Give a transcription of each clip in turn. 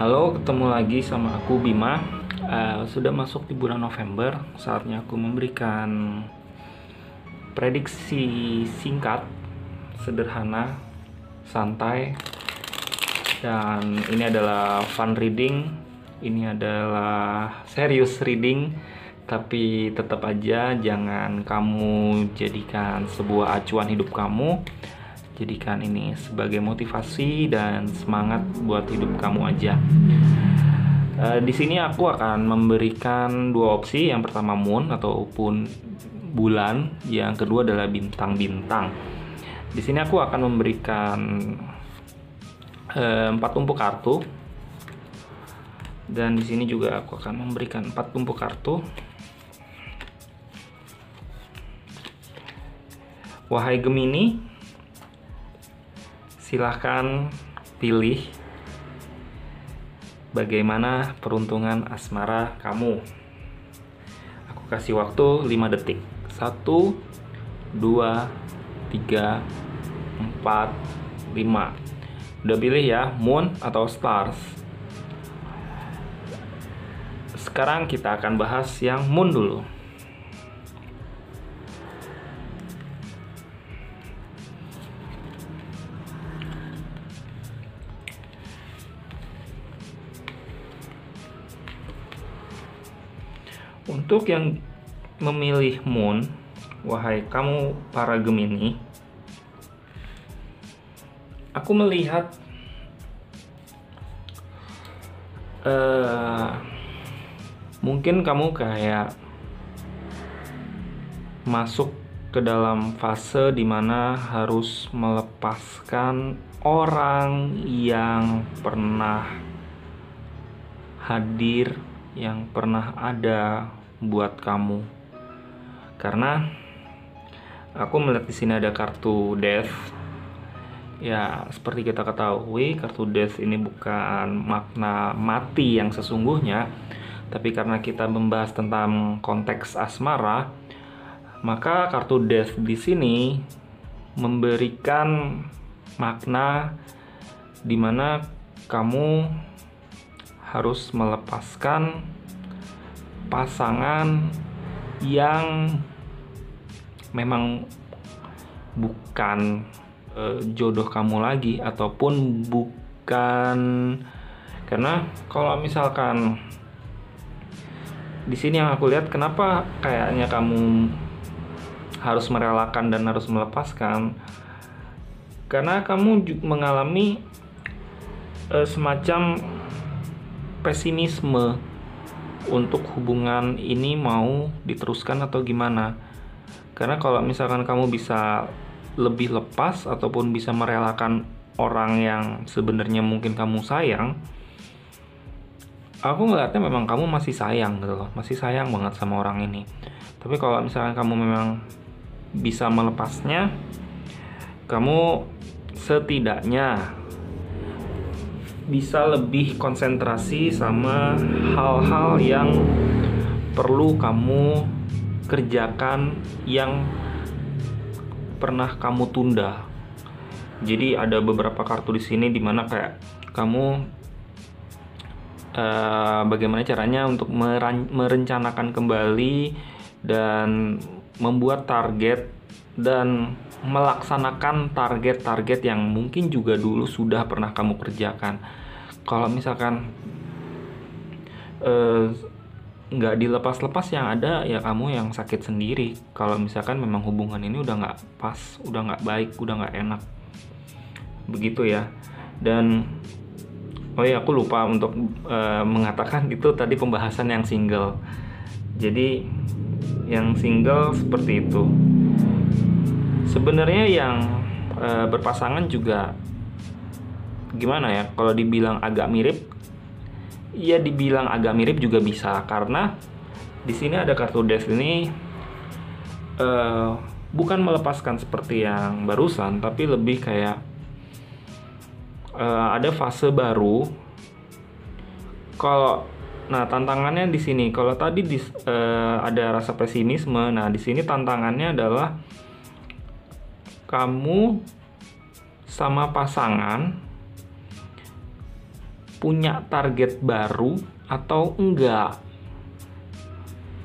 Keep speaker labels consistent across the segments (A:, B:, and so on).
A: Halo, ketemu lagi sama aku Bima. Sudah masuk di bulan November, saatnya aku memberikan prediksi singkat, sederhana, santai. Dan ini adalah fun reading, ini adalah serious reading, tapi tetap aja jangan kamu jadikan sebuah acuan hidup kamu. Jadikan ini sebagai motivasi dan semangat buat hidup kamu aja. Di sini aku akan memberikan dua opsi. Yang pertama moon ataupun bulan, yang kedua adalah bintang-bintang. Di sini aku akan memberikan 4 tumpuk kartu. Dan di sini juga aku akan memberikan 4 tumpuk kartu. Wahai Gemini, silahkan pilih bagaimana peruntungan asmara kamu. Aku kasih waktu 5 detik. 1, 2, 3, 4, 5. Udah pilih ya, moon atau stars? Sekarang kita akan bahas yang moon dulu. Untuk yang memilih moon, wahai kamu para Gemini, aku melihat mungkin kamu kayak masuk ke dalam fase dimana harus melepaskan orang yang pernah hadir, yang pernah ada buat kamu. Karena aku melihat di sini ada kartu death. Ya, seperti kita ketahui, kartu death ini bukan makna mati yang sesungguhnya, tapi karena kita membahas tentang konteks asmara, maka kartu death di sini memberikan makna di mana kamu harus melepaskan pasangan yang memang bukan jodoh kamu lagi, ataupun bukan, karena kalau misalkan di sini yang aku lihat, kenapa kayaknya kamu harus merelakan dan harus melepaskan, karena kamu mengalami semacam pesimisme untuk hubungan ini mau diteruskan atau gimana. Karena kalau misalkan kamu bisa lebih lepas ataupun bisa merelakan orang yang sebenarnya mungkin kamu sayang, aku ngeliatnya memang kamu masih sayang gitu loh, masih sayang banget sama orang ini. Tapi kalau misalkan kamu memang bisa melepasnya, kamu setidaknya bisa lebih konsentrasi sama hal-hal yang perlu kamu kerjakan yang pernah kamu tunda. Jadi ada beberapa kartu di sini dimana kayak kamu bagaimana caranya untuk merencanakan kembali dan membuat target dan melaksanakan target-target yang mungkin juga dulu sudah pernah kamu kerjakan. Kalau misalkan nggak dilepas-lepas, yang ada ya kamu yang sakit sendiri. Kalau misalkan memang hubungan ini udah nggak pas, udah nggak baik, udah nggak enak, begitu ya. Dan oh ya, aku lupa untuk mengatakan itu tadi pembahasan yang single. Jadi yang single seperti itu. Sebenarnya yang berpasangan juga gimana ya, kalau dibilang agak mirip, ya dibilang agak mirip juga bisa, karena di sini ada kartu death ini bukan melepaskan seperti yang barusan, tapi lebih kayak ada fase baru. Nah, tantangannya di sini, kalau tadi ada rasa pesimisme, nah di sini tantangannya adalah kamu sama pasangan punya target baru atau enggak.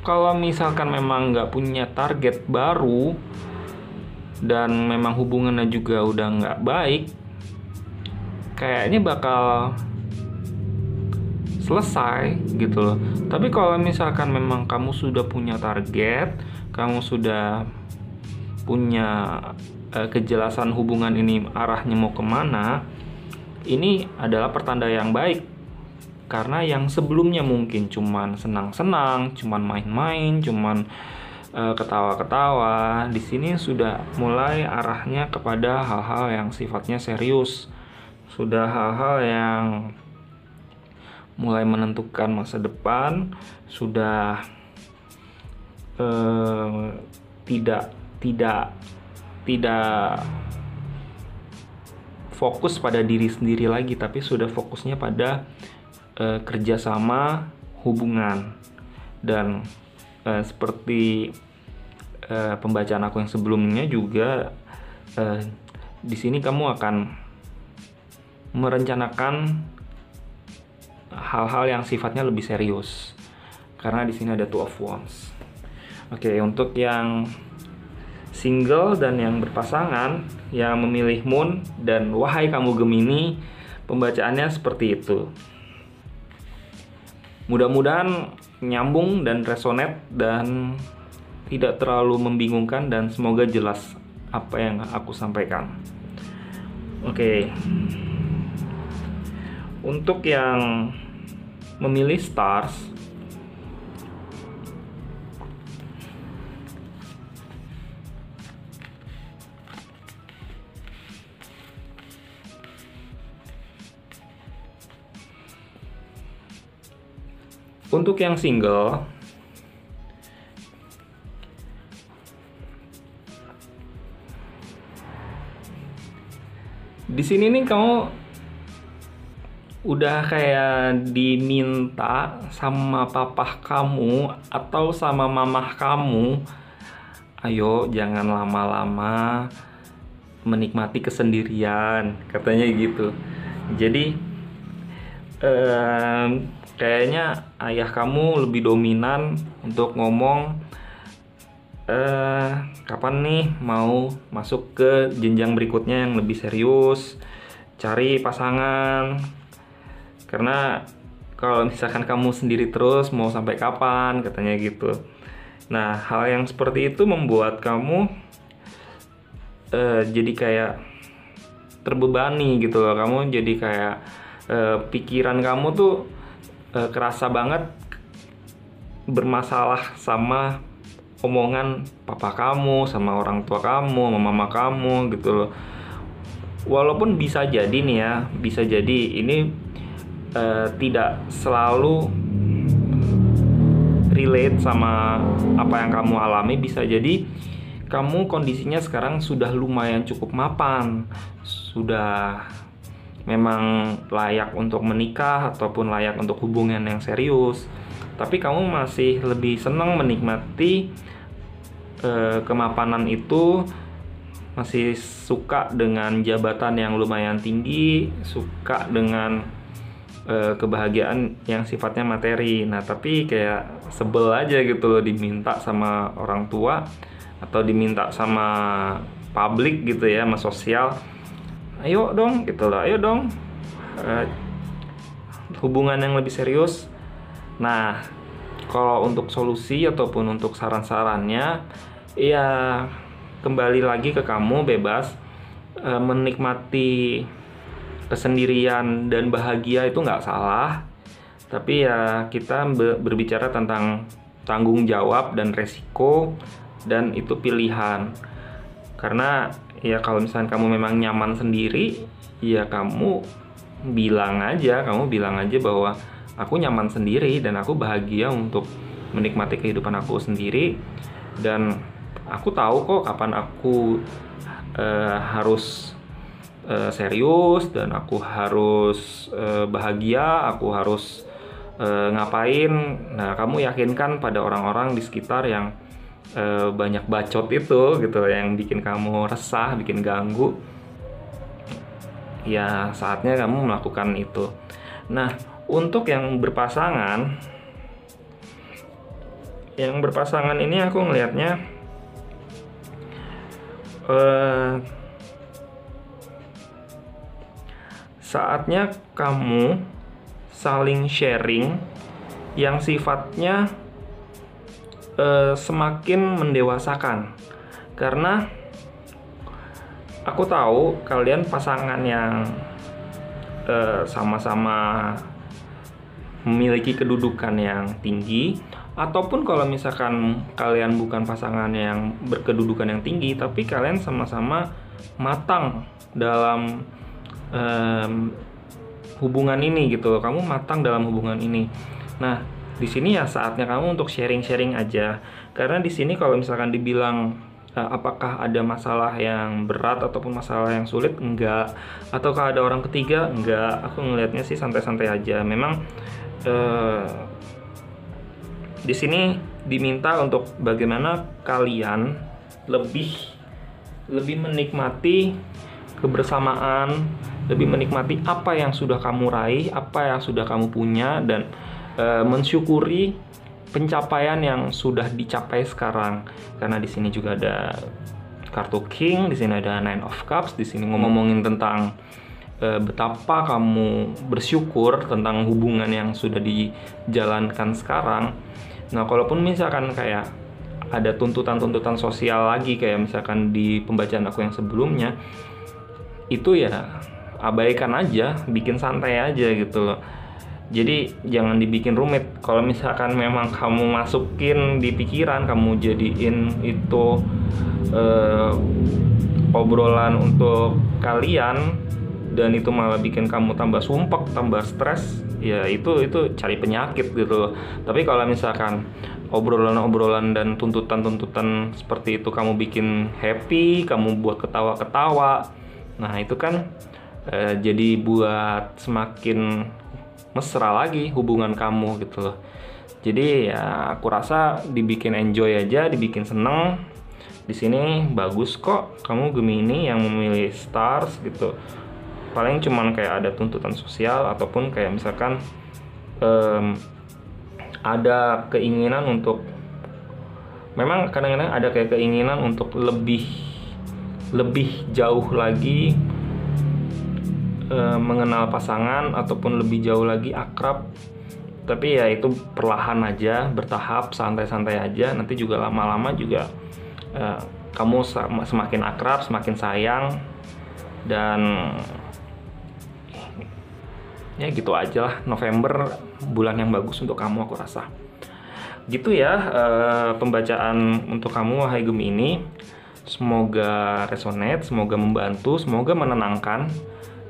A: Kalau misalkan memang nggak punya target baru dan memang hubungannya juga udah nggak baik, kayaknya bakal selesai gitu loh. Tapi kalau misalkan memang kamu sudah punya target, kamu sudah punya kejelasan hubungan ini arahnya mau kemana, ini adalah pertanda yang baik. Karena yang sebelumnya mungkin cuman senang-senang, cuman main-main, cuman ketawa-ketawa, di sini sudah mulai arahnya kepada hal-hal yang sifatnya serius. Sudah hal-hal yang mulai menentukan masa depan, sudah tidak fokus pada diri sendiri lagi, tapi sudah fokusnya pada kerjasama hubungan. Dan seperti pembacaan aku yang sebelumnya juga, di sini kamu akan merencanakan hal-hal yang sifatnya lebih serius, karena di sini ada Two of Wands. Oke, untuk yang single dan yang berpasangan, yang memilih Moon dan wahai kamu Gemini, pembacaannya seperti itu. Mudah-mudahan nyambung dan resonate dan tidak terlalu membingungkan, dan semoga jelas apa yang aku sampaikan. Oke. Untuk yang memilih stars, untuk yang single, di sini nih kamu udah kayak diminta sama papah kamu atau sama mamah kamu, ayo jangan lama-lama menikmati kesendirian, katanya gitu. Jadi kayaknya ayah kamu lebih dominan untuk ngomong kapan nih mau masuk ke jenjang berikutnya yang lebih serius, cari pasangan. Karena kalau misalkan kamu sendiri terus mau sampai kapan, katanya gitu. Nah, hal yang seperti itu membuat kamu jadi kayak terbebani gitu loh. Kamu jadi kayak pikiran kamu tuh kerasa banget bermasalah sama omongan papa kamu, sama orang tua kamu, sama mama kamu gitu loh. Walaupun bisa jadi nih ya, bisa jadi ini tidak selalu relate sama apa yang kamu alami. Bisa jadi kamu kondisinya sekarang sudah lumayan cukup mapan, sudah memang layak untuk menikah ataupun layak untuk hubungan yang serius, tapi kamu masih lebih senang menikmati kemapanan itu, masih suka dengan jabatan yang lumayan tinggi, suka dengan kebahagiaan yang sifatnya materi. Nah, tapi kayak sebel aja gitu loh diminta sama orang tua atau diminta sama publik gitu ya, sama sosial. Ayo dong gitu loh, ayo dong hubungan yang lebih serius. Nah, kalau untuk solusi ataupun untuk saran-sarannya, ya kembali lagi ke kamu, bebas menikmati kesendirian dan bahagia itu nggak salah, tapi ya kita berbicara tentang tanggung jawab dan resiko, dan itu pilihan. Karena ya kalau misalnya kamu memang nyaman sendiri, ya kamu bilang aja bahwa aku nyaman sendiri dan aku bahagia untuk menikmati kehidupan aku sendiri, dan aku tahu kok kapan aku harus serius dan aku harus bahagia, aku harus ngapain. Nah, kamu yakinkan pada orang-orang di sekitar yang banyak bacot itu gitu, yang bikin kamu resah, bikin ganggu. Ya saatnya kamu melakukan itu. Nah, untuk yang berpasangan ini aku ngelihatnya saatnya kamu saling sharing yang sifatnya semakin mendewasakan. Karena aku tahu kalian pasangan yang sama-sama memiliki kedudukan yang tinggi, ataupun kalau misalkan kalian bukan pasangan yang berkedudukan yang tinggi, tapi kalian sama-sama matang dalam hubungan ini gitu. Kamu matang dalam hubungan ini. Nah, di sini ya saatnya kamu untuk sharing-sharing aja. Karena di sini kalau misalkan dibilang apakah ada masalah yang berat ataupun masalah yang sulit, enggak. Ataukah ada orang ketiga, enggak. Aku ngelihatnya sih santai-santai aja. Memang di sini diminta untuk bagaimana kalian lebih menikmati kebersamaan, lebih menikmati apa yang sudah kamu raih, apa yang sudah kamu punya, dan mensyukuri pencapaian yang sudah dicapai sekarang. Karena di sini juga ada kartu King, di sini ada Nine of Cups, di sini ngomongin tentang betapa kamu bersyukur tentang hubungan yang sudah dijalankan sekarang. Nah, kalaupun misalkan kayak ada tuntutan-tuntutan sosial lagi, kayak misalkan di pembacaan aku yang sebelumnya, itu ya abaikan aja, bikin santai aja gitu loh. Jadi jangan dibikin rumit. Kalau misalkan memang kamu masukin di pikiran, kamu jadiin itu obrolan untuk kalian, dan itu malah bikin kamu tambah sumpek, tambah stres, ya itu cari penyakit gitu loh. Tapi kalau misalkan obrolan-obrolan dan tuntutan-tuntutan seperti itu kamu bikin happy, kamu buat ketawa-ketawa, nah itu kan jadi buat semakin mesra lagi hubungan kamu gitu loh. Jadi ya aku rasa dibikin enjoy aja, dibikin seneng. Di sini bagus kok, kamu Gemini yang memilih stars gitu. Paling cuman kayak ada tuntutan sosial, ataupun kayak misalkan ada keinginan untuk, memang kadang-kadang ada kayak keinginan untuk lebih jauh lagi mengenal pasangan, ataupun lebih jauh lagi akrab. Tapi ya itu perlahan aja, bertahap, santai-santai aja. Nanti juga lama-lama juga kamu semakin akrab, semakin sayang, dan ya gitu aja lah. November bulan yang bagus untuk kamu, aku rasa gitu ya. Pembacaan untuk kamu wahai Gemini, semoga resonate, semoga membantu, semoga menenangkan.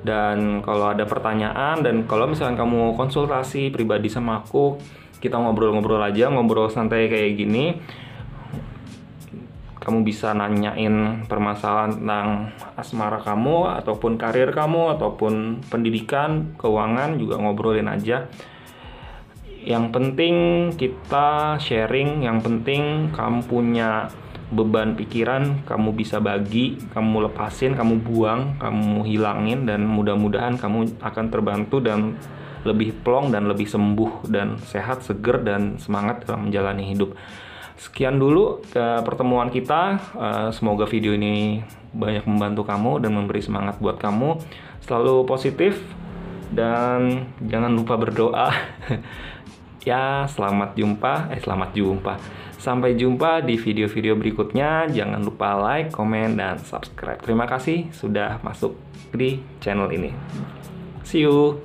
A: Dan kalau ada pertanyaan, dan kalau misalkan kamu konsultasi pribadi sama aku, kita ngobrol-ngobrol aja, ngobrol santai kayak gini. Kamu bisa nanyain permasalahan tentang asmara kamu, ataupun karir kamu, ataupun pendidikan, keuangan, juga ngobrolin aja. Yang penting kita sharing, yang penting kamu punya beban pikiran, kamu bisa bagi, kamu lepasin, kamu buang, kamu hilangin, dan mudah-mudahan kamu akan terbantu dan lebih plong dan lebih sembuh dan sehat, seger, dan semangat dalam menjalani hidup. Sekian dulu pertemuan kita. Semoga video ini banyak membantu kamu dan memberi semangat buat kamu. Selalu positif dan jangan lupa berdoa. Ya, selamat jumpa. Sampai jumpa di video-video berikutnya. Jangan lupa like, komen, dan subscribe. Terima kasih sudah masuk di channel ini. See you.